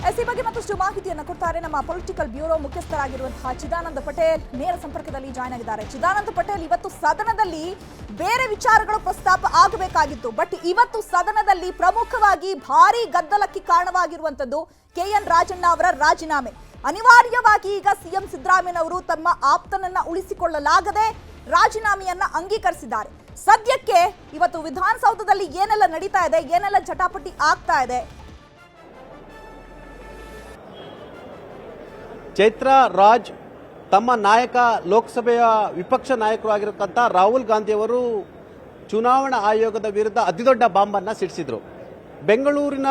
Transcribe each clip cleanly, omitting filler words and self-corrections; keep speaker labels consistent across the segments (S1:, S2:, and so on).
S1: ಈ ಬಗ್ಗೆ ಮತ್ತಷ್ಟು ಮಾಹಿತಿಯನ್ನು ಕೊಡ್ತಾರೆ ನಮ್ಮ ಪೊಲಿಟಿಕಲ್ ಬ್ಯೂರೋ ಮುಖ್ಯಸ್ಥರಾಗಿರುವಂತಹ ಚಿದಾನಂದ ಪಟೇಲ್ ನೇರ ಸಂಪರ್ಕದಲ್ಲಿ ಜಾಯ್ನ್ ಆಗಿದ್ದಾರೆ. ಚಿದಾನಂದ ಪಟೇಲ್, ಇವತ್ತು ಸದನದಲ್ಲಿ ಬೇರೆ ವಿಚಾರಗಳು ಪ್ರಸ್ತಾಪ ಆಗಬೇಕಾಗಿತ್ತು, ಬಟ್ ಇವತ್ತು ಸದನದಲ್ಲಿ ಪ್ರಮುಖವಾಗಿ ಭಾರಿ ಗದ್ದಲಕ್ಕೆ ಕಾರಣವಾಗಿರುವಂತದ್ದು KN ರಾಜಣ್ಣ ಅವರ ರಾಜೀನಾಮೆ. ಅನಿವಾರ್ಯವಾಗಿ ಈಗ ಸಿಎಂ ಸಿದ್ದರಾಮಯ್ಯನವರು ತಮ್ಮ ಆಪ್ತನನ್ನ ಉಳಿಸಿಕೊಳ್ಳಲಾಗದೆ ರಾಜೀನಾಮೆಯನ್ನ ಅಂಗೀಕರಿಸಿದ್ದಾರೆ. ಸದ್ಯಕ್ಕೆ ಇವತ್ತು ವಿಧಾನಸೌಧದಲ್ಲಿ ಏನೆಲ್ಲ ನಡೀತಾ ಇದೆ, ಏನೆಲ್ಲ ಜಟಾಪಟಿ ಆಗ್ತಾ ಇದೆ?
S2: ಚೈತ್ರ ರಾಜ್ ತಮ್ಮ ನಾಯಕ ಲೋಕಸಭೆಯ ವಿಪಕ್ಷ ನಾಯಕರು ಆಗಿರತಕ್ಕಂಥ ರಾಹುಲ್ ಗಾಂಧಿಯವರು ಚುನಾವಣಾ ಆಯೋಗದ ವಿರುದ್ಧ ಅತಿದೊಡ್ಡ ಬಾಂಬನ್ನು ಸಿಡಿಸಿದ್ರು. ಬೆಂಗಳೂರಿನ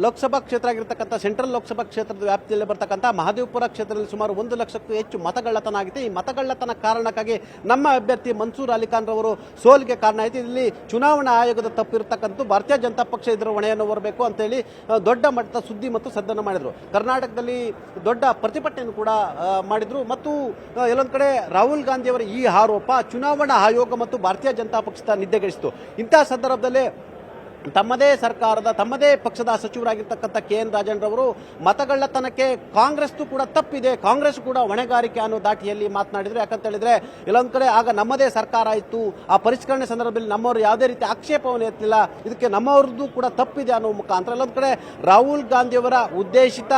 S2: ಲೋಕಸಭಾ ಕ್ಷೇತ್ರ ಆಗಿರತಕ್ಕಂಥ ಸೆಂಟ್ರಲ್ ಲೋಕಸಭಾ ಕ್ಷೇತ್ರದ ವ್ಯಾಪ್ತಿಯಲ್ಲಿ ಬರ್ತಕ್ಕಂಥ ಮಹದೇವಪುರ ಕ್ಷೇತ್ರದಲ್ಲಿ ಸುಮಾರು 1 ಲಕ್ಷಕ್ಕೂ ಹೆಚ್ಚು ಮತಗಳ್ಳತನ ಆಗಿದೆ. ಈ ಮತಗಳ್ಳತನ ಕಾರಣಕ್ಕಾಗಿ ನಮ್ಮ ಅಭ್ಯರ್ಥಿ ಮನ್ಸೂರ್ ಅಲಿಖಾನ್ ರವರು ಸೋಲಿಗೆ ಕಾರಣ ಆಯಿತು. ಇಲ್ಲಿ ಚುನಾವಣಾ ಆಯೋಗದ ತಪ್ಪಿರತಕ್ಕಂಥ ಭಾರತೀಯ ಜನತಾ ಪಕ್ಷ ಇದರ ಹೊಣೆಯನ್ನು ಹೊರಬೇಕು ಅಂತೇಳಿ ದೊಡ್ಡ ಮಟ್ಟದ ಸುದ್ದಿ ಮತ್ತು ಸದ್ದನ್ನು ಮಾಡಿದ್ರು. ಕರ್ನಾಟಕದಲ್ಲಿ ದೊಡ್ಡ ಪ್ರತಿಭಟನೆಯನ್ನು ಕೂಡ ಮಾಡಿದ್ರು. ಮತ್ತು ಎಲ್ಲೊಂದು ಕಡೆ ರಾಹುಲ್ ಗಾಂಧಿ ಅವರ ಈ ಆರೋಪ ಚುನಾವಣಾ ಆಯೋಗ ಮತ್ತು ಭಾರತೀಯ ಜನತಾ ಪಕ್ಷದ ನಿದ್ದೆಗೆಡಿಸಿತು. ಇಂತಹ ಸಂದರ್ಭದಲ್ಲಿ ತಮ್ಮದೇ ಸರ್ಕಾರದ ತಮ್ಮದೇ ಪಕ್ಷದ ಸಚಿವರಾಗಿರ್ತಕ್ಕಂಥ KN ರಾಜಣ್ಣ ಅವರು ಮತಗಳ್ಳತನಕ್ಕೆ ಕಾಂಗ್ರೆಸ್ದು ಕೂಡ ತಪ್ಪಿದೆ, ಕಾಂಗ್ರೆಸ್ ಕೂಡ ಹೊಣೆಗಾರಿಕೆ ಅನ್ನೋ ದಾಟಿಯಲ್ಲಿ ಮಾತನಾಡಿದ್ರು. ಯಾಕಂತ ಹೇಳಿದ್ರೆ ಎಲ್ಲೊಂದು ಕಡೆ ಆಗ ನಮ್ಮದೇ ಸರ್ಕಾರ ಇತ್ತು, ಆ ಪರಿಷ್ಕರಣೆ ಸಂದರ್ಭದಲ್ಲಿ ನಮ್ಮವರು ಯಾವುದೇ ರೀತಿ ಆಕ್ಷೇಪವನ್ನು ಎತ್ತಲಿಲ್ಲ, ಇದಕ್ಕೆ ನಮ್ಮವ್ರದ್ದು ಕೂಡ ತಪ್ಪಿದೆ ಅನ್ನೋ ಮುಖಾಂತರ ಎಲ್ಲೊಂದು ಕಡೆ ರಾಹುಲ್ ಗಾಂಧಿಯವರ ಉದ್ದೇಶಿತ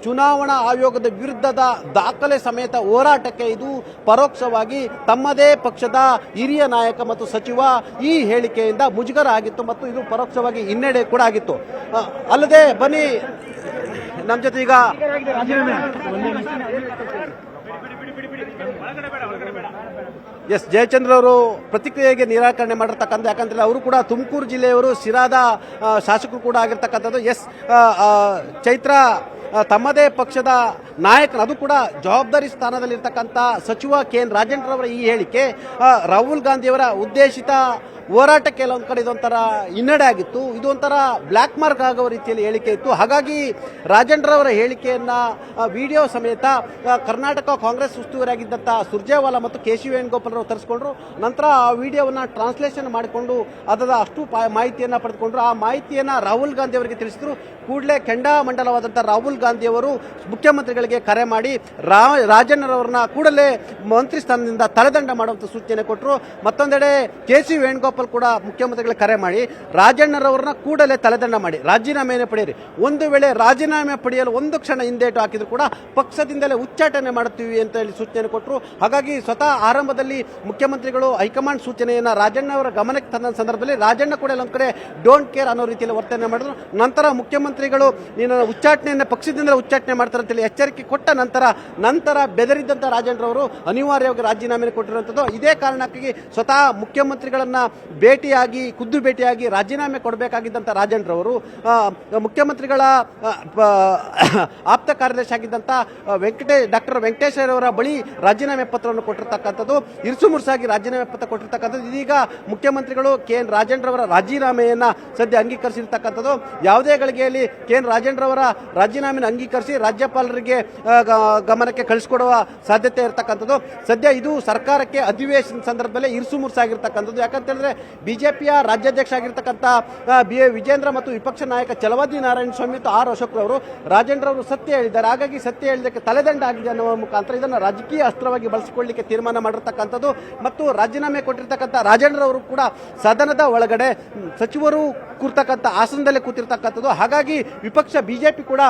S2: ಚುನಾವಣಾ ಆಯೋಗದ ವಿರುದ್ಧದ ದಾಖಲೆ ಸಮೇತ ಹೋರಾಟಕ್ಕೆ ಇದು ಪರೋಕ್ಷವಾಗಿ ತಮ್ಮದೇ ಪಕ್ಷದ ಹಿರಿಯ ನಾಯಕ ಮತ್ತು ಸಚಿವ ಈ ಹೇಳಿಕೆಯಿಂದ ಮುಜುಗರ ಆಗಿತ್ತು ಮತ್ತು ಇದು ಪರೋಕ್ಷವಾಗಿ ಹಿನ್ನಡೆ ಕೂಡ ಆಗಿತ್ತು. ಅಲ್ಲದೆ ಬನ್ನಿ ನಮ್ಮ ಜೊತೆ ಈಗ ಜಯಚಂದ್ರ ಅವರು ಪ್ರತಿಕ್ರಿಯೆಗೆ ನಿರಾಕರಣೆ ಮಾಡಿರ್ತಕ್ಕಂಥ, ಯಾಕಂದ್ರೆ ಅವರು ಕೂಡ ತುಮಕೂರು ಜಿಲ್ಲೆಯವರು, ಸಿರಾದ ಶಾಸಕರು ಕೂಡ ಆಗಿರ್ತಕ್ಕಂಥದ್ದು. ಚೈತ್ರ ತಮ್ಮದೇ ಪಕ್ಷದ ನಾಯಕನ, ಅದು ಕೂಡ ಜವಾಬ್ದಾರಿ ಸ್ಥಾನದಲ್ಲಿರ್ತಕ್ಕಂಥ ಸಚಿವ KN ರಾಜಣ್ಣ ಅವರ ಈ ಹೇಳಿಕೆ ರಾಹುಲ್ ಗಾಂಧಿಯವರ ಉದ್ದೇಶಿತ ಹೋರಾಟಕ್ಕೆ ಒಂದು ಕಡೆ ಇದೊಂಥರ ಹಿನ್ನಡೆ ಆಗಿತ್ತು. ಇದು ಒಂಥರ ಬ್ಲ್ಯಾಕ್ ಮಾರ್ಕ್ ಆಗೋ ರೀತಿಯಲ್ಲಿ ಹೇಳಿಕೆ ಇತ್ತು. ಹಾಗಾಗಿ ರಾಜಣ್ಣರವರ ಹೇಳಿಕೆಯನ್ನ ವಿಡಿಯೋ ಸಮೇತ ಕರ್ನಾಟಕ ಕಾಂಗ್ರೆಸ್ ಉಸ್ತುವಾರಿಯಾಗಿದ್ದಂಥ ಸುರ್ಜೇವಾಲಾ ಮತ್ತು KC ವೇಣುಗೋಪಾಲ್ ಅವರು ತರಿಸಿಕೊಂಡ್ರು. ನಂತರ ಆ ವಿಡಿಯೋವನ್ನ ಟ್ರಾನ್ಸ್ಲೇಷನ್ ಮಾಡಿಕೊಂಡು ಅದರ ಅಷ್ಟು ಮಾಹಿತಿಯನ್ನ ಪಡೆದುಕೊಂಡ್ರು. ಆ ಮಾಹಿತಿಯನ್ನ ರಾಹುಲ್ ಗಾಂಧಿ ಅವರಿಗೆ ತಿಳಿಸಿದ್ರು. ಕೂಡಲೇ ಕೆಂಡಾಮಂಡಲವಾದಂಥ ರಾಹುಲ್ ಗಾಂಧಿ ಅವರು ಮುಖ್ಯಮಂತ್ರಿಗಳಿಗೆ ಕರೆ ಮಾಡಿ ರಾಜಣ್ಣರವರನ್ನ ಕೂಡಲೇ ಮಂತ್ರಿ ಸ್ಥಾನದಿಂದ ತಲೆದಂಡ ಮಾಡುವಂತ ಸೂಚನೆ ಕೊಟ್ಟರು. ಮತ್ತೊಂದೆಡೆ KC ವೇಣುಗೋಪಾಲ್ ಕೂಡ ಮುಖ್ಯಮಂತ್ರಿಗಳಿಗೆ ಕರೆ ಮಾಡಿ ರಾಜಣ್ಣರವರನ್ನ ಕೂಡಲೇ ತಲೆದಂಡ ಮಾಡಿ ರಾಜೀನಾಮೆಯನ್ನು ಪಡೆಯಿರಿ. ಒಂದು ವೇಳೆ ರಾಜೀನಾಮೆ ಪಡೆಯಲು ಒಂದು ಕ್ಷಣ ಹಿಂದೇಟು ಹಾಕಿದ್ರು ಕೂಡ ಪಕ್ಷದಿಂದಲೇ ಉಚ್ಚಾಟನೆ ಮಾಡುತ್ತೀವಿ ಅಂತ ಹೇಳಿ ಸೂಚನೆ ಕೊಟ್ಟರು. ಹಾಗಾಗಿ ಸ್ವತಃ ಆರಂಭದಲ್ಲಿ ಮುಖ್ಯಮಂತ್ರಿಗಳು ಹೈಕಮಾಂಡ್ ಸೂಚನೆಯನ್ನ ರಾಜಣ್ಣ ಅವರ ಗಮನಕ್ಕೆ ತಂದ ಸಂದರ್ಭದಲ್ಲಿ ರಾಜಣ್ಣ ಕೂಡ ಒಂದು ಕಡೆ ಡೋಂಟ್ ಕೇರ್ ಅನ್ನೋ ರೀತಿಯಲ್ಲಿ ವರ್ತನೆ ಮಾಡಿದ್ರು. ನಂತರ ಮುಖ್ಯಮಂತ್ರಿಗಳು ನೀನು ಉಚ್ಚಾಟನೆಯನ್ನು ಪಕ್ಷದಿಂದಲೇ ಉಚ್ಚಾಟನೆ ಮಾಡ್ತಾರೆ ಅಂತೇಳಿ ಎಚ್ಚರಿಕೆ ಕೊಟ್ಟ ನಂತರ ಬೆದರಿದ್ದಂಥ ರಾಜಣ್ಣರವರು ಅನಿವಾರ್ಯವಾಗಿ ರಾಜೀನಾಮೆ ಕೊಟ್ಟಿರುವಂಥದ್ದು. ಇದೇ ಕಾರಣಕ್ಕಾಗಿ ಸ್ವತಃ ಮುಖ್ಯಮಂತ್ರಿಗಳನ್ನ ಖುದ್ದು ಭೇಟಿಯಾಗಿ ರಾಜೀನಾಮೆ ಕೊಡಬೇಕಾಗಿದ್ದಂಥ ರಾಜಣ್ಣರವರು ಮುಖ್ಯಮಂತ್ರಿಗಳ ಆಪ್ತ ಕಾರ್ಯದರ್ಶಿ ಆಗಿದ್ದಂಥ ಡಾಕ್ಟರ್ ವೆಂಕಟೇಶ್ ಅವರ ಬಳಿ ರಾಜೀನಾಮೆ ಪತ್ರವನ್ನು ಕೊಟ್ಟಿರ್ತಕ್ಕಂಥದ್ದು, ಇರುಸುಮುರುಸಾಗಿ ರಾಜೀನಾಮೆ ಪತ್ರ ಕೊಟ್ಟಿರ್ತಕ್ಕಂಥದ್ದು. ಇದೀಗ ಮುಖ್ಯಮಂತ್ರಿಗಳು KN ರಾಜಣ್ಣರವರ ರಾಜೀನಾಮೆಯನ್ನ ಸದ್ಯ ಅಂಗೀಕರಿಸಿರ್ತಕ್ಕಂಥದ್ದು. ಯಾವುದೇ ಗಳಿಗೆಯಲ್ಲಿ KN ರಾಜಣ್ಣರವರ ರಾಜೀನಾಮೆಯನ್ನು ಅಂಗೀಕರಿಸಿ ರಾಜ್ಯಪಾಲರಿಗೆ ಗಮನಕ್ಕೆ ಕಳಿಸಿಕೊಡುವ ಸಾಧ್ಯತೆ ಇರತಕ್ಕಂಥದ್ದು. ಸದ್ಯ ಇದು ಸರ್ಕಾರಕ್ಕೆ ಅಧಿವೇಶನ ಸಂದರ್ಭದಲ್ಲಿ ಇರುಸುಮುರುಸಾಗಿರ್ತಕ್ಕಂಥದ್ದು. ಯಾಕಂತ ಹೇಳಿದ್ರೆ ಬಿಜೆಪಿಯ ರಾಜ್ಯಾಧ್ಯಕ್ಷ ಆಗಿರ್ತಕ್ಕಂಥ ವಿಜೇಂದ್ರ ಮತ್ತು ವಿಪಕ್ಷ ನಾಯಕ ಚಲವಾದಿ ನಾರಾಯಣ ಸ್ವಾಮಿ ಮತ್ತು ಅಶೋಕ್ ಅವರು ರಾಜಣ್ಣರವರು ಸತ್ಯ ಹೇಳಿದ್ದಾರೆ. ಹಾಗಾಗಿ ಸತ್ಯ ಹೇಳಿದಕ್ಕೆ ತಲೆದಂಡ ಆಗಿದೆ ಅನ್ನುವ ಮುಖಾಂತರ ಇದನ್ನು ರಾಜಕೀಯ ಅಸ್ತ್ರವಾಗಿ ಬಳಸಿಕೊಳ್ಳಲಿಕ್ಕೆ ತೀರ್ಮಾನ ಮಾಡಿರ್ತಕ್ಕಂಥದ್ದು. ಮತ್ತು ರಾಜೀನಾಮೆ ಕೊಟ್ಟಿರ್ತಕ್ಕಂಥ ರಾಜಣ್ಣರವರು ಕೂಡ ಸದನದ ಒಳಗಡೆ ಸಚಿವರು ಕೂರ್ತಕ್ಕಂಥ ಆಸನದಲ್ಲೇ ಕೂತಿರ್ತಕ್ಕಂಥದ್ದು. ಹಾಗಾಗಿ ವಿಪಕ್ಷ ಬಿಜೆಪಿ ಕೂಡ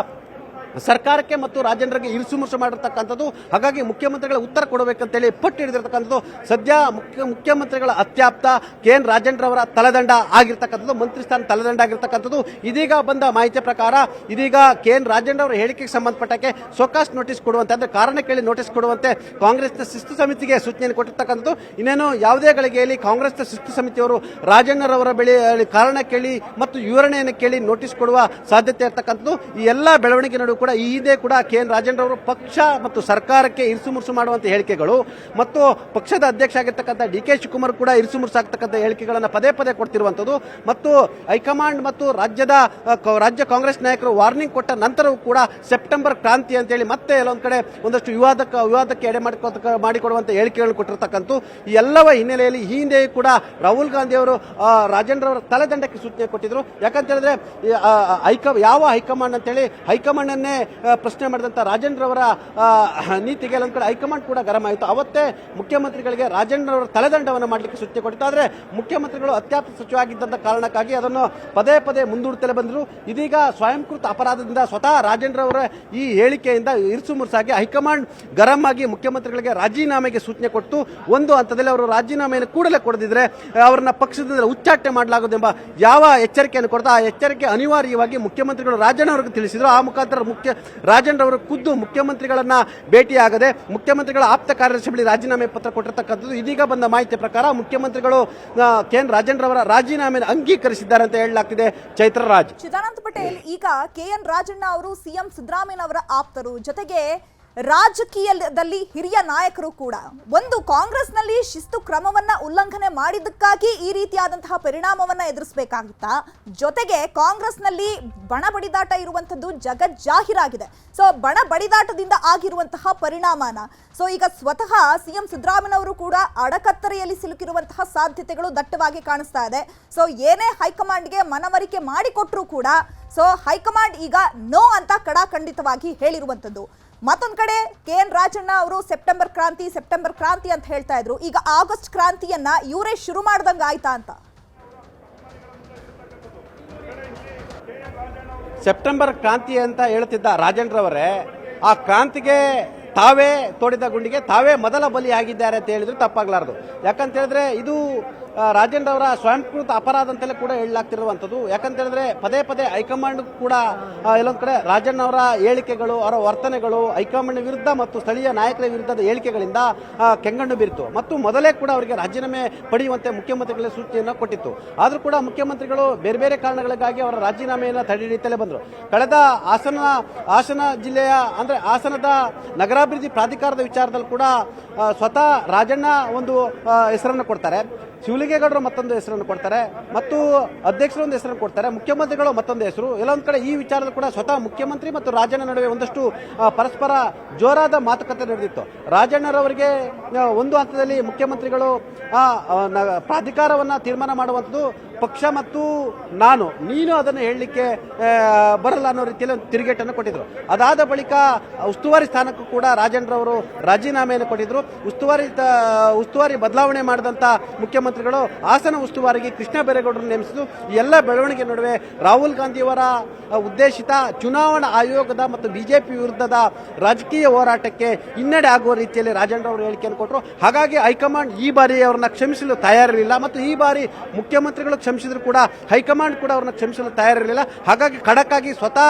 S2: ಸರ್ಕಾರಕ್ಕೆ ಮತ್ತು ರಾಜಣ್ಣರಿಗೆ ಇರುಸುಮುರುಸು ಮಾಡಿರ್ತಕ್ಕಂಥದ್ದು. ಹಾಗಾಗಿ ಮುಖ್ಯಮಂತ್ರಿಗಳ ಉತ್ತರ ಕೊಡಬೇಕಂತೇಳಿ ಪಟ್ಟು ಹಿಡಿದಿರ್ತಕ್ಕಂಥದ್ದು. ಸದ್ಯ ಮುಖ್ಯಮಂತ್ರಿಗಳ ಅತ್ಯಾಪ್ತ KN ರಾಜಣ್ಣರವರ ತಲೆದಂಡ ಆಗಿರ್ತಕ್ಕಂಥದ್ದು, ಮಂತ್ರಿ ಸ್ಥಾನ ತಲೆದಂಡ ಆಗಿರ್ತಕ್ಕಂಥದ್ದು. ಇದೀಗ ಬಂದ ಮಾಹಿತಿ ಪ್ರಕಾರ ಇದೀಗ KN ರಾಜಣ್ಣರವರ ಹೇಳಿಕೆಗೆ ಸಂಬಂಧಪಟ್ಟಕ್ಕೆ ಸೋಕಾಸ್ ನೋಟಿಸ್ ಕೊಡುವಂತೆ, ಅಂದ್ರೆ ಕಾರಣ ಕೇಳಿ ನೋಟಿಸ್ ಕೊಡುವಂತೆ ಕಾಂಗ್ರೆಸ್ನ ಶಿಸ್ತು ಸಮಿತಿಗೆ ಸೂಚನೆ ಕೊಟ್ಟಿರ್ತಕ್ಕಂಥದ್ದು. ಇನ್ನೇನು ಯಾವುದೇ ಗಳಿಗೆಯಲ್ಲಿ ಕಾಂಗ್ರೆಸ್ನ ಶಿಸ್ತು ಸಮಿತಿಯವರು ರಾಜಣ್ಣರವರ ಬಳಿ ಕಾರಣ ಕೇಳಿ ಮತ್ತು ವಿವರಣೆಯನ್ನು ಕೇಳಿ ನೋಟಿಸ್ ಕೊಡುವ ಸಾಧ್ಯತೆ ಇರತಕ್ಕಂಥದ್ದು. ಈ ಎಲ್ಲ ಬೆಳವಣಿಗೆ ನಡುವೆ ಕೂಡ ಈ ಹಿಂದೆ ಕೂಡ KN ರಾಜಣ್ಣರವರು ಪಕ್ಷ ಮತ್ತು ಸರ್ಕಾರಕ್ಕೆ ಇರುಸುಮುರುಸು ಮಾಡುವಂತ ಹೇಳಿಕೆಗಳು ಮತ್ತು ಪಕ್ಷದ ಅಧ್ಯಕ್ಷ ಆಗಿರ್ತಕ್ಕಂಥ DK ಶಿವಕುಮಾರ್ ಕೂಡ ಇರುಸುಮುರುಸು ಆಗ್ತಕ್ಕಂಥ ಹೇಳಿಕೆಗಳನ್ನು ಪದೇ ಪದೇ ಕೊಡ್ತಿರುವಂತದ್ದು. ಮತ್ತು ಹೈಕಮಾಂಡ್ ಮತ್ತು ರಾಜ್ಯ ಕಾಂಗ್ರೆಸ್ ನಾಯಕರು ವಾರ್ನಿಂಗ್ ಕೊಟ್ಟ ನಂತರವೂ ಕೂಡ ಸೆಪ್ಟೆಂಬರ್ ಕ್ರಾಂತಿ ಅಂತೇಳಿ ಮತ್ತೆ ಎಲ್ಲೊಂದು ಕಡೆ ಒಂದಷ್ಟು ವಿವಾದಕ್ಕೆ ಎಡೆ ಮಾಡಿಕೊಡುವಂತ ಹೇಳಿಕೆಗಳನ್ನು ಕೊಟ್ಟಿರ್ತಕ್ಕಂಥ ಈ ಎಲ್ಲವ ಹಿನ್ನೆಲೆಯಲ್ಲಿ ಈ ಹಿಂದೆ ಕೂಡ ರಾಹುಲ್ ಗಾಂಧಿ ಅವರು ರಾಜಣ್ಣರವರ ತಲೆದಂಡಕ್ಕೆ ಸೂಚನೆ ಕೊಟ್ಟಿದ್ರು. ಯಾಕಂತ ಹೇಳಿದ್ರೆ ಯಾವ ಹೈಕಮಾಂಡ್ ಅಂತೇಳಿ ಹೈಕಮಾಂಡ್ ಅನ್ನೇ ಪ್ರಶ್ನೆ ಮಾಡಿದಂಥ ರಾಜೇಂದ್ರವರ ನೀತಿಗೆ ಒಂದು ಕಡೆ ಹೈಕಮಾಂಡ್ ಕೂಡ ಗರಂ ಆಯಿತು. ಅವತ್ತೇ ಮುಖ್ಯಮಂತ್ರಿಗಳಿಗೆ ರಾಜೇಂದ್ರವರ ತಲೆದಂಡವನ್ನು ಮಾಡಲಿಕ್ಕೆ ಸೂಚನೆ ಕೊಟ್ಟಿತ್ತು. ಆದರೆ ಮುಖ್ಯಮಂತ್ರಿಗಳು ಅತ್ಯಾಪ್ತ ಸಚಿವ ಆಗಿದ್ದಂಥ ಕಾರಣಕ್ಕಾಗಿ ಅದನ್ನು ಪದೇ ಪದೇ ಮುಂದೂಡುತ್ತಲೇ ಬಂದರು. ಇದೀಗ ಸ್ವಯಂಕೃತ ಅಪರಾಧದಿಂದ ಸ್ವತಃ ರಾಜೇಂದ್ರವರ ಈ ಹೇಳಿಕೆಯಿಂದ ಇರಿಸುಮುರುಸಾಗಿ ಹೈಕಮಾಂಡ್ ಗರಂ ಆಗಿ ಮುಖ್ಯಮಂತ್ರಿಗಳಿಗೆ ರಾಜೀನಾಮೆಗೆ ಸೂಚನೆ ಕೊಟ್ಟು ಒಂದು ಹಂತದಲ್ಲಿ ಅವರು ರಾಜೀನಾಮೆಯನ್ನು ಕೂಡಲೇ ಕೊಡದಿದ್ರೆ ಅವರನ್ನ ಪಕ್ಷದಿಂದ ಉಚ್ಚಾಟನೆ ಮಾಡಲಾಗುವುದೆಂಬ ಯಾವ ಎಚ್ಚರಿಕೆಯನ್ನು ಕೊಡ್ತಾ ಆ ಎಚ್ಚರಿಕೆ ಅನಿವಾರ್ಯವಾಗಿ ಮುಖ್ಯಮಂತ್ರಿಗಳು ರಾಜಣ್ಣ ಅವರಿಗೆ ತಿಳಿಸಿದ್ರು. ಆ ಮುಖಾಂತರ ರಾಜಣ್ಣ ಅವರು ಖುದ್ದು ಮುಖ್ಯಮಂತ್ರಿಗಳನ್ನ ಭೇಟಿಯಾಗದೆ ಮುಖ್ಯಮಂತ್ರಿಗಳ ಆಪ್ತ ಕಾರ್ಯದರ್ಶಿ ಬಳಿ ರಾಜೀನಾಮೆ ಪತ್ರ ಕೊಟ್ಟಿರ್ತಕ್ಕಂಥದ್ದು. ಇದೀಗ ಬಂದ ಮಾಹಿತಿ ಪ್ರಕಾರ ಮುಖ್ಯಮಂತ್ರಿಗಳು ಕೆಎನ್ ರಾಜೇಂದ್ರ ಅವರ ರಾಜೀನಾಮೆಯನ್ನು ಅಂಗೀಕರಿಸಿದ್ದಾರೆ ಅಂತ ಹೇಳಲಾಗ್ತಿದೆ. ಚೈತ್ರರಾಜ್.
S1: ಚಿದಾನಂದ ಪಟೇಲ್, ಈಗ ಕೆಎನ್ ರಾಜಣ್ಣ ಅವರು ಸಿಎಂ ಸಿದ್ದರಾಮಯ್ಯ ಅವರ ಆಪ್ತರು, ಜೊತೆಗೆ ರಾಜಕೀಯದಲ್ಲಿ ಹಿರಿಯ ನಾಯಕರು ಕೂಡ. ಒಂದು ಕಾಂಗ್ರೆಸ್ನಲ್ಲಿ ಶಿಸ್ತು ಕ್ರಮವನ್ನ ಉಲ್ಲಂಘನೆ ಮಾಡಿದ್ದಕ್ಕಾಗಿ ಈ ರೀತಿಯಾದಂತಹ ಪರಿಣಾಮವನ್ನ ಎದುರಿಸಬೇಕಾಗಿತ್ತಾ? ಜೊತೆಗೆ ಕಾಂಗ್ರೆಸ್ನಲ್ಲಿ ಬಣ ಬಡಿದಾಟ ಇರುವಂತದ್ದು ಜಗಜ್ಜಾಹೀರಾಗಿದೆ. ಸೊ ಬಣ ಬಡಿದಾಟದಿಂದ ಆಗಿರುವಂತಹ ಪರಿಣಾಮನ ಈಗ ಸ್ವತಃ ಸಿಎಂ ಸಿದ್ದರಾಮಯ್ಯ ಅವರು ಕೂಡ ಅಡಕತ್ತರೆಯಲ್ಲಿ ಸಿಲುಕಿರುವಂತಹ ಸಾಧ್ಯತೆಗಳು ದಟ್ಟವಾಗಿ ಕಾಣಿಸ್ತಾ ಇದೆ. ಸೊ ಏನೇ ಹೈಕಮಾಂಡ್ಗೆ ಮನವರಿಕೆ ಮಾಡಿಕೊಟ್ರು ಕೂಡ ಹೈಕಮಾಂಡ್ ಈಗ ನೋ ಅಂತ ಕಡಾಖಂಡಿತವಾಗಿ ಹೇಳಿರುವಂತದ್ದು. ಮತ್ತೊಂದು ಕಡೆ ಕೆಎನ್ ರಾಜಣ್ಣ ಅವರು ಸೆಪ್ಟೆಂಬರ್ ಕ್ರಾಂತಿ ಅಂತ ಹೇಳ್ತಾ ಇದ್ರು. ಈಗ ಆಗಸ್ಟ್ ಕ್ರಾಂತಿಯನ್ನ ಇವರೇ ಶುರು ಮಾಡ್ದಂಗ ಆಯ್ತಾ ಅಂತ?
S2: ಸೆಪ್ಟೆಂಬರ್ ಕ್ರಾಂತಿ ಅಂತ ಹೇಳ್ತಿದ್ದ ರಾಜೇಂದ್ರವರೇ ಆ ಕ್ರಾಂತಿಗೆ ತಾವೇ ತೋಡಿದ ಗುಂಡಿಗೆ ತಾವೇ ಮೊದಲ ಬಲಿಯಾಗಿದ್ದಾರೆ ಅಂತ ಹೇಳಿದ್ರು ತಪ್ಪಾಗಲಾರದು. ಯಾಕಂತ ಹೇಳಿದ್ರೆ ಇದು ರಾಜೇಂದ್ರ ಅವರ ಸ್ವಯಂಕೃತ ಅಪರಾಧ ಅಂತಲೇ ಕೂಡ ಹೇಳಲಾಗ್ತಿರುವಂಥದ್ದು. ಯಾಕಂತ ಹೇಳಿದ್ರೆ ಪದೇ ಪದೇ ಹೈಕಮಾಂಡ್ ಕೂಡ ಎಲ್ಲೊಂದು ಕಡೆ ರಾಜಣ್ಣ ಅವರ ಹೇಳಿಕೆಗಳು, ಅವರ ವರ್ತನೆಗಳು ಹೈಕಮಾಂಡ್ ವಿರುದ್ಧ ಮತ್ತು ಸ್ಥಳೀಯ ನಾಯಕರ ವಿರುದ್ಧದ ಹೇಳಿಕೆಗಳಿಂದ ಕೆಂಗಣ್ಣು ಬೀರಿತು ಮತ್ತು ಮೊದಲೇ ಕೂಡ ಅವರಿಗೆ ರಾಜೀನಾಮೆ ಪಡೆಯುವಂತೆ ಮುಖ್ಯಮಂತ್ರಿಗಳ ಸೂಚನೆಯನ್ನು ಕೊಟ್ಟಿತ್ತು. ಆದರೂ ಕೂಡ ಮುಖ್ಯಮಂತ್ರಿಗಳು ಬೇರೆ ಬೇರೆ ಕಾರಣಗಳಿಗಾಗಿ ಅವರ ರಾಜೀನಾಮೆಯನ್ನು ತಡೆಹಿಡಿಯುತ್ತಲೇ ಬಂದರು. ಕಳೆದ ಹಾಸನ ಜಿಲ್ಲೆಯ ಅಂದ್ರೆ ಹಾಸನದ ನಗರಾಭಿವೃದ್ಧಿ ಪ್ರಾಧಿಕಾರದ ವಿಚಾರದಲ್ಲಿ ಕೂಡ ಸ್ವತಃ ರಾಜಣ್ಣ ಒಂದು ಹೆಸರನ್ನು ಕೊಡ್ತಾರೆ, ಶಿವಲಿಂಗೇಗೌಡರು ಮತ್ತೊಂದು ಹೆಸರನ್ನು ಕೊಡ್ತಾರೆ ಮತ್ತು ಅಧ್ಯಕ್ಷರು ಒಂದು ಹೆಸರನ್ನು ಕೊಡ್ತಾರೆ, ಮುಖ್ಯಮಂತ್ರಿಗಳು ಮತ್ತೊಂದು ಹೆಸರು. ಎಲ್ಲೊಂದು ಕಡೆ ಈ ವಿಚಾರದಲ್ಲಿ ಕೂಡ ಸ್ವತಃ ಮುಖ್ಯಮಂತ್ರಿ ಮತ್ತು ರಾಜಣ್ಣ ನಡುವೆ ಒಂದಷ್ಟು ಪರಸ್ಪರ ಜೋರಾದ ಮಾತುಕತೆ ನಡೆದಿತ್ತು. ರಾಜಣ್ಣರವರಿಗೆ ಒಂದು ಹಂತದಲ್ಲಿ ಮುಖ್ಯಮಂತ್ರಿಗಳು ಪ್ರಾಧಿಕಾರವನ್ನ ತೀರ್ಮಾನ ಮಾಡುವಂಥದ್ದು ಪಕ್ಷ ಮತ್ತು ನೀನು ಅದನ್ನು ಹೇಳಲಿಕ್ಕೆ ಬರಲ್ಲ ಅನ್ನೋ ರೀತಿಯಲ್ಲಿ ತಿರುಗೇಟನ್ನು ಕೊಟ್ಟಿದ್ರು. ಅದಾದ ಬಳಿಕ ಉಸ್ತುವಾರಿ ಸ್ಥಾನಕ್ಕೂ ಕೂಡ ರಾಜೇಂದ್ರ ಅವರು ರಾಜೀನಾಮೆಯನ್ನು ಕೊಟ್ಟಿದ್ರು. ಉಸ್ತುವಾರಿ ಬದಲಾವಣೆ ಮಾಡಿದಂತ ಮುಖ್ಯಮಂತ್ರಿಗಳು ಹಾಸನ ಉಸ್ತುವಾರಿಗೆ ಕೃಷ್ಣ ಬೈರೇಗೌಡರನ್ನು ನೇಮಿಸಿದ್ರು. ಈ ಎಲ್ಲ ಬೆಳವಣಿಗೆ ನಡುವೆ ರಾಹುಲ್ ಗಾಂಧಿಯವರ ಉದ್ದೇಶಿತ ಚುನಾವಣಾ ಆಯೋಗದ ಮತ್ತು ಬಿಜೆಪಿ ವಿರುದ್ಧದ ರಾಜಕೀಯ ಹೋರಾಟಕ್ಕೆ ಹಿನ್ನಡೆ ಆಗುವ ರೀತಿಯಲ್ಲಿ ರಾಜೇಂದ್ರ ಅವರು ಹೇಳಿಕೆಯನ್ನು ಕೊಟ್ಟರು. ಹಾಗಾಗಿ ಹೈಕಮಾಂಡ್ ಈ ಬಾರಿ ಅವರನ್ನ ಕ್ಷಮಿಸಲು ತಯಾರಿರಲಿಲ್ಲ ಮತ್ತು ಈ ಬಾರಿ ಮುಖ್ಯಮಂತ್ರಿಗಳು ಕ್ಷಮಿಸಿದ್ರು ಕೂಡ ಹೈಕಮಾಂಡ್ ಕೂಡ ಅವರನ್ನ ಕ್ಷಮಿಸಲು ತಯಾರಿರಲಿಲ್ಲ. ಹಾಗಾಗಿ ಖಡಕ್ ಆಗಿ ಸ್ವತಃ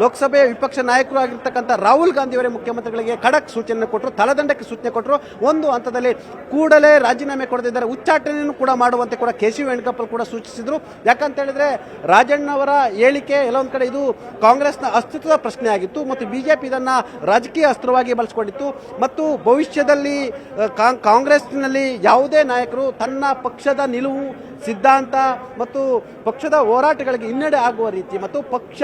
S2: ಲೋಕಸಭೆ ವಿಪಕ್ಷ ನಾಯಕರು ಆಗಿರ್ತಕ್ಕಂಥ ರಾಹುಲ್ ಗಾಂಧಿ ಅವರೇ ಮುಖ್ಯಮಂತ್ರಿಗಳಿಗೆ ಖಡಕ್ ಸೂಚನೆ ಕೊಟ್ಟರು, ತಲೆದಂಡಕ್ಕೆ ಸೂಚನೆ ಕೊಟ್ಟರು. ಒಂದು ಹಂತದಲ್ಲಿ ಕೂಡಲೇ ರಾಜೀನಾಮೆ ಕೊಡದಿದ್ದರೆ ಉಚ್ಚಾಟನೆಯನ್ನು ಕೂಡ ಮಾಡುವಂತೆ ಕೂಡ ಕೆ.ಸಿ. ವೇಣುಗೋಪಾಲ್ ಕೂಡ ಸೂಚಿಸಿದ್ರು. ಯಾಕಂತ ಹೇಳಿದ್ರೆ ರಾಜಣ್ಣ ಅವರ ಹೇಳಿಕೆ ಎಲ್ಲೊಂದು ಕಡೆ ಇದು ಕಾಂಗ್ರೆಸ್ನ ಅಸ್ತಿತ್ವದ ಪ್ರಶ್ನೆ ಆಗಿತ್ತು ಮತ್ತು ಬಿಜೆಪಿ ಇದನ್ನ ರಾಜಕೀಯ ಅಸ್ತ್ರವಾಗಿ ಬಳಸಿಕೊಂಡಿತ್ತು ಮತ್ತು ಭವಿಷ್ಯದಲ್ಲಿ ಕಾಂಗ್ರೆಸ್ನಲ್ಲಿ ಯಾವುದೇ ನಾಯಕರು ತನ್ನ ಪಕ್ಷದ ನಿಲುವು, ಸಿದ್ಧಾಂತ ಮತ್ತು ಪಕ್ಷದ ಹೋರಾಟಗಳಿಗೆ ಹಿನ್ನಡೆ ಆಗುವ ರೀತಿ ಮತ್ತು ಪಕ್ಷ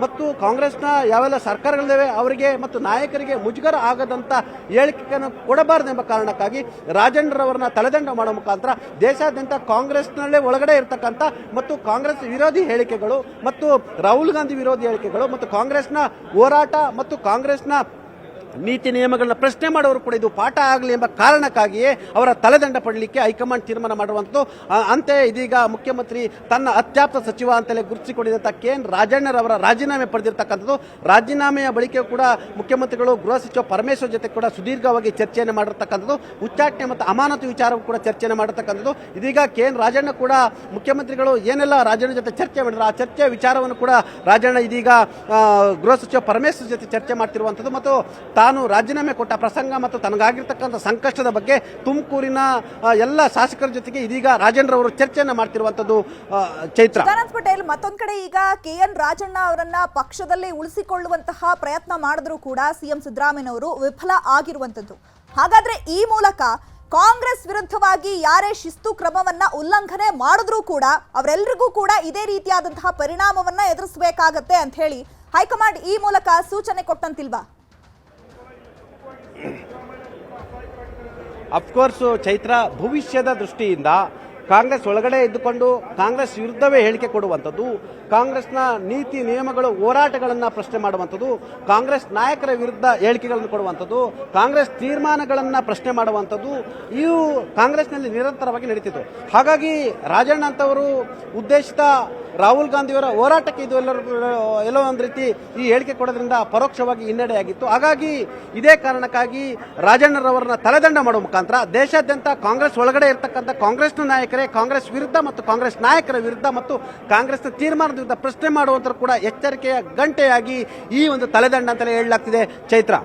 S2: ಮತ್ತು ಕಾಂಗ್ರೆಸ್ನ ಯಾವೆಲ್ಲ ಸರ್ಕಾರಗಳಿವೆ ಅವರಿಗೆ ಮತ್ತು ನಾಯಕರಿಗೆ ಮುಜುಗರ ಆಗದಂತ ಹೇಳಿಕೆಯನ್ನು ಕೊಡಬಾರದೆಂಬ ಕಾರಣಕ್ಕಾಗಿ ರಾಜೇಂದ್ರವರನ್ನ ತಲೆದಂಡ ಮಾಡುವ ಮುಖಾಂತರ ದೇಶಾದ್ಯಂತ ಕಾಂಗ್ರೆಸ್ನಲ್ಲೇ ಒಳಗಡೆ ಇರತಕ್ಕಂಥ ಮತ್ತು ಕಾಂಗ್ರೆಸ್ ವಿರೋಧಿ ಹೇಳಿಕೆಗಳು ಮತ್ತು ರಾಹುಲ್ ಗಾಂಧಿ ವಿರೋಧಿ ಹೇಳಿಕೆಗಳು ಮತ್ತು ಕಾಂಗ್ರೆಸ್ನ ಹೋರಾಟ ಮತ್ತು ಕಾಂಗ್ರೆಸ್ನ ನೀತಿ ನಿಯಮಗಳನ್ನ ಪ್ರಶ್ನೆ ಮಾಡೋರು ಕೂಡ ಇದು ಪಾಠ ಆಗಲಿ ಎಂಬ ಕಾರಣಕ್ಕಾಗಿಯೇ ಅವರ ತಲೆದಂಡ ಪಡಲಿಕ್ಕೆ ಹೈಕಮಾಂಡ್ ತೀರ್ಮಾನ ಮಾಡುವಂಥದ್ದು. ಅಂತೆಯೇ ಇದೀಗ ಮುಖ್ಯಮಂತ್ರಿ ತನ್ನ ಅತ್ಯಾಪ್ತ ಸಚಿವ ಅಂತಲೇ ಗುರುತಿಸಿಕೊಂಡಿದ್ದಂಥ ಕೆಎನ್ ರಾಜಣ್ಣರವರ ರಾಜೀನಾಮೆ ಪಡೆದಿರ್ತಕ್ಕಂಥದ್ದು. ರಾಜೀನಾಮೆಯ ಬಳಿಕ ಕೂಡ ಮುಖ್ಯಮಂತ್ರಿಗಳು ಗೃಹ ಸಚಿವ ಪರಮೇಶ್ವರ್ ಜೊತೆ ಕೂಡ ಸುದೀರ್ಘವಾಗಿ ಚರ್ಚೆಯನ್ನು ಮಾಡಿರ್ತಕ್ಕಂಥದ್ದು. ಉಚ್ಚಾಟನೆ ಮತ್ತು ಅಮಾನತು ವಿಚಾರವೂ ಕೂಡ ಚರ್ಚೆಯನ್ನು ಮಾಡಿರ್ತಕ್ಕಂಥದ್ದು. ಇದೀಗ ಕೆಎನ್ ರಾಜಣ್ಣ ಕೂಡ ಮುಖ್ಯಮಂತ್ರಿಗಳು ಏನೆಲ್ಲ ರಾಜಣ್ಣ ಜೊತೆ ಚರ್ಚೆ ಮಾಡಿದ್ರು ಆ ಚರ್ಚೆಯ ವಿಚಾರವನ್ನು ಕೂಡ ರಾಜಣ್ಣ ಇದೀಗ ಗೃಹ ಸಚಿವ ಪರಮೇಶ್ವರ್ ಜೊತೆ ಚರ್ಚೆ ಮಾಡ್ತಿರುವಂಥದ್ದು ಮತ್ತು ತಾನು ರಾಜೀನಾಮೆ ಕೊಟ್ಟ ಪ್ರಸಂಗ ಮತ್ತು ತನಗಾಗಿರ್ತಕ್ಕಂಥ ಸಂಕಷ್ಟದ ಬಗ್ಗೆ ತುಮಕೂರಿನ ಎಲ್ಲ ಶಾಸಕರ ಜೊತೆಗೆ ಇದೀಗ ರಾಜೇಂದ್ರ ಅವರು ಚರ್ಚೆಯನ್ನ ಮಾಡ್ತಿರುವಂತದ್ದು. ಚೈತ್ರ.
S1: ಚಿದಾನಂದ ಪಟೇಲ್, ಮತ್ತೊಂದ್ ಕಡೆ ಈಗ ಕೆಎನ್ ರಾಜಣ್ಣ ಅವರನ್ನ ಪಕ್ಷದಲ್ಲಿ ಉಳಿಸಿಕೊಳ್ಳುವಂತಹ ಪ್ರಯತ್ನ ಮಾಡಿದ್ರು ಕೂಡ ಸಿಎಂ ಸಿದ್ದರಾಮಯ್ಯ ಅವರು ವಿಫಲ ಆಗಿರುವಂತದ್ದು. ಹಾಗಾದ್ರೆ ಈ ಮೂಲಕ ಕಾಂಗ್ರೆಸ್ ವಿರುದ್ಧವಾಗಿ ಯಾರೇ ಶಿಸ್ತು ಕ್ರಮವನ್ನ ಉಲ್ಲಂಘನೆ ಮಾಡಿದ್ರೂ ಕೂಡ ಅವರೆಲ್ಲರಿಗೂ ಕೂಡ ಇದೇ ರೀತಿಯಾದಂತಹ ಪರಿಣಾಮವನ್ನ ಎದುರಿಸಬೇಕಾಗತ್ತೆ ಅಂತ ಹೇಳಿ ಹೈಕಮಾಂಡ್ ಈ ಮೂಲಕ ಸೂಚನೆ ಕೊಟ್ಟಂತಿಲ್ವಾ?
S2: ಅಫ್ಕೋರ್ಸ್ ಚೈತ್ರ, ಭವಿಷ್ಯದ ದೃಷ್ಟಿಯಿಂದ ಕಾಂಗ್ರೆಸ್ ಒಳಗಡೆ ಇದ್ದುಕೊಂಡು ಕಾಂಗ್ರೆಸ್ ವಿರುದ್ಧವೇ ಹೇಳಿಕೆ ಕೊಡುವಂಥದ್ದು, ಕಾಂಗ್ರೆಸ್ನ ನೀತಿ ನಿಯಮಗಳು ಹೋರಾಟಗಳನ್ನು ಪ್ರಶ್ನೆ ಮಾಡುವಂಥದ್ದು, ಕಾಂಗ್ರೆಸ್ ನಾಯಕರ ವಿರುದ್ಧ ಹೇಳಿಕೆಗಳನ್ನು ಕೊಡುವಂಥದ್ದು, ಕಾಂಗ್ರೆಸ್ ತೀರ್ಮಾನಗಳನ್ನು ಪ್ರಶ್ನೆ ಮಾಡುವಂಥದ್ದು ಇವು ಕಾಂಗ್ರೆಸ್ನಲ್ಲಿ ನಿರಂತರವಾಗಿ ನಡೀತಿತ್ತು. ಹಾಗಾಗಿ ರಾಜಣ್ಣ ಅಂತವರು ಉದ್ದೇಶಿತ ರಾಹುಲ್ ಗಾಂಧಿಯವರ ಹೋರಾಟಕ್ಕೆ ಇದು ಎಲ್ಲೋ ಒಂದು ರೀತಿ ಈ ಹೇಳಿಕೆ ಕೊಡೋದ್ರಿಂದ ಪರೋಕ್ಷವಾಗಿ ಹಿನ್ನಡೆಯಾಗಿತ್ತು. ಹಾಗಾಗಿ ಇದೇ ಕಾರಣಕ್ಕಾಗಿ ರಾಜಣ್ಣರವರನ್ನ ತಲೆದಂಡ ಮಾಡುವ ಮುಖಾಂತರ ದೇಶಾದ್ಯಂತ ಕಾಂಗ್ರೆಸ್ ಒಳಗಡೆ ಇರತಕ್ಕಂಥ ಕಾಂಗ್ರೆಸ್ನ ನಾಯಕರೇ ಕಾಂಗ್ರೆಸ್ ವಿರುದ್ಧ ಮತ್ತು ಕಾಂಗ್ರೆಸ್ ನಾಯಕರ ವಿರುದ್ಧ ಮತ್ತು ಕಾಂಗ್ರೆಸ್ನ ತೀರ್ಮಾನದ ವಿರುದ್ಧ ಪ್ರಶ್ನೆ ಮಾಡುವಂತರೂ ಕೂಡ ಎಚ್ಚರಿಕೆಯ ಗಂಟೆಯಾಗಿ ಈ ಒಂದು ತಲೆದಂಡ ಅಂತಲೇ ಹೇಳಲಾಗ್ತಿದೆ. ಚೈತ್ರ.